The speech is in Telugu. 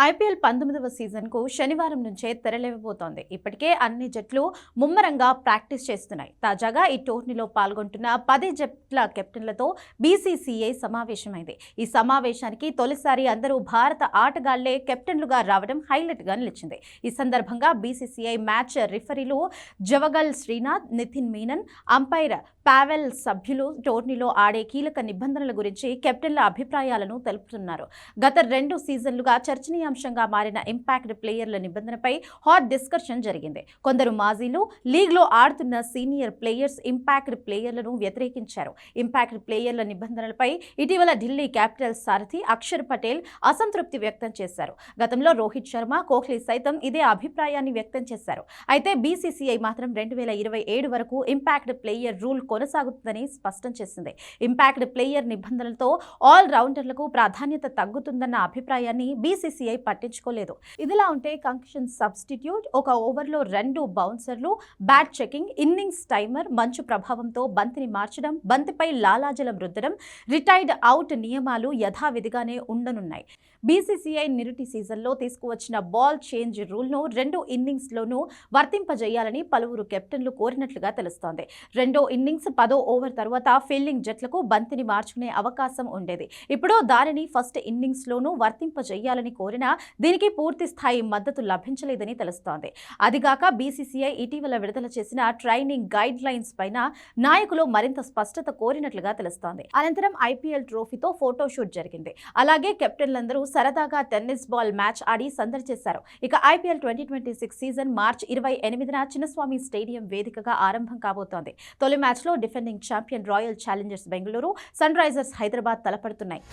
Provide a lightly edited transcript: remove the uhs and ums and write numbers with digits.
ఐపీఎల్ 19వ సీజన్కు శనివారం నుంచే తెరలేవబోతోంది. ఇప్పటికే అన్ని జట్లు ముమ్మరంగా ప్రాక్టీస్ చేస్తున్నాయి. తాజాగా ఈ టోర్నీలో పాల్గొంటున్న 10 జట్ల కెప్టెన్లతో బీసీసీఐ సమావేశమైంది. ఈ సమావేశానికి తొలిసారి అందరూ భారత ఆటగాళ్లే కెప్టెన్లుగా రావడం హైలైట్గా నిలిచింది. ఈ సందర్భంగా బీసీసీఐ మ్యాచ్ రిఫరీలు జవగల్ శ్రీనాథ్, నితిన్ మీనన్, అంపైర్ పావెల్ సభ్యులు టోర్నీలో ఆడే కీలక నిబంధనల గురించి కెప్టెన్ల అభిప్రాయాలను తెలుపుతున్నారు. గత 2 సీజన్లుగా చర్చనీయాంశంగా మారిన ఇంపాక్ట్ ప్లేయర్ల నిబంధనపై హాట్ డిస్కషన్ జరిగింది. కొందరు మాజీలు, లీగ్లో ఆడుతున్న సీనియర్ ప్లేయర్స్ ఇంపాక్ట్ ప్లేయర్లను వ్యతిరేకించారు. ఇంపాక్ట్ ప్లేయర్ల నిబంధనలపై ఇటీవల ఢిల్లీ క్యాపిటల్స్ సారథి అక్షర్ పటేల్ అసంతృప్తి వ్యక్తం చేశారు. గతంలో రోహిత్ శర్మ, కోహ్లీ సైతం ఇదే అభిప్రాయాన్ని వ్యక్తం చేశారు. అయితే బీసీసీఐ మాత్రం 2027 వరకు ఇంపాక్ట్ ప్లేయర్ రూల్ కొనసాగుతుందని స్పష్టం చేసింది. ఇంపాక్ట్ ప్లేయర్ నిబంధనలతో ఆల్ రౌండర్లకు ప్రాధాన్యత తగ్గుతుందన్న అభిప్రాయాన్ని బీసీసీఐ పట్టించుకోలేదు. ఇదిలా ఉంటే కంక్షన్ సబ్స్టిట్యూట్, ఒక ఓవర్లో 2 బౌన్సర్లు, బ్యాట్ చెకింగ్, ఇన్నింగ్స్ టైమర్, మంచు ప్రభావంతో బంతిని మార్చడం, బంతిపై లాలాజలం రుద్దడం, రిటైర్డ్ అవుట్ నియమాలు యథావిధిగానే ఉండనున్నాయి. బీసీసీఐ నిరుటి సీజన్లో తీసుకువచ్చిన బాల్ చేంజ్ రూల్ను 2 ఇన్నింగ్స్లోనూ వర్తింపజేయాలని పలువురు కెప్టెన్లు కోరినట్లుగా తెలుస్తోంది. రెండో ఇన్నింగ్స్ 10వ ఓవర్ తర్వాత ఫీల్డింగ్ జట్లకు బంతిని మార్చుకునే అవకాశం ఉండేది. ఇప్పుడు దానిని ఫస్ట్ ఇన్నింగ్స్లోనూ వర్తింపజేయాలని కోరినా దీనికి పూర్తి స్థాయి మద్దతు లభించలేదని తెలుస్తోంది. అదిగాక బీసీసీఐ ఇటీవల విడుదల చేసిన ట్రైనింగ్ గైడ్ లైన్స్ పైన నాయకులు మరింత స్పష్టత కోరినట్లుగా తెలుస్తోంది. అనంతరం ఐపీఎల్ ట్రోఫీతో ఫోటోషూట్ జరిగింది. అలాగే కెప్టెన్లందరూ సరదాగా టెన్నిస్ బాల్ మ్యాచ్ ఆడి సందడి చేశారు. ఇక ఐపీఎల్ 2026 సీజన్ మార్చి 28న చిన్నస్వామి స్టేడియం వేదికగా ఆరంభం కాబోతోంది. తొలి మ్యాచ్లో defending champion Royal Challengers Bengaluru, Sunrisers Hyderabad తలపడుతున్నాయి.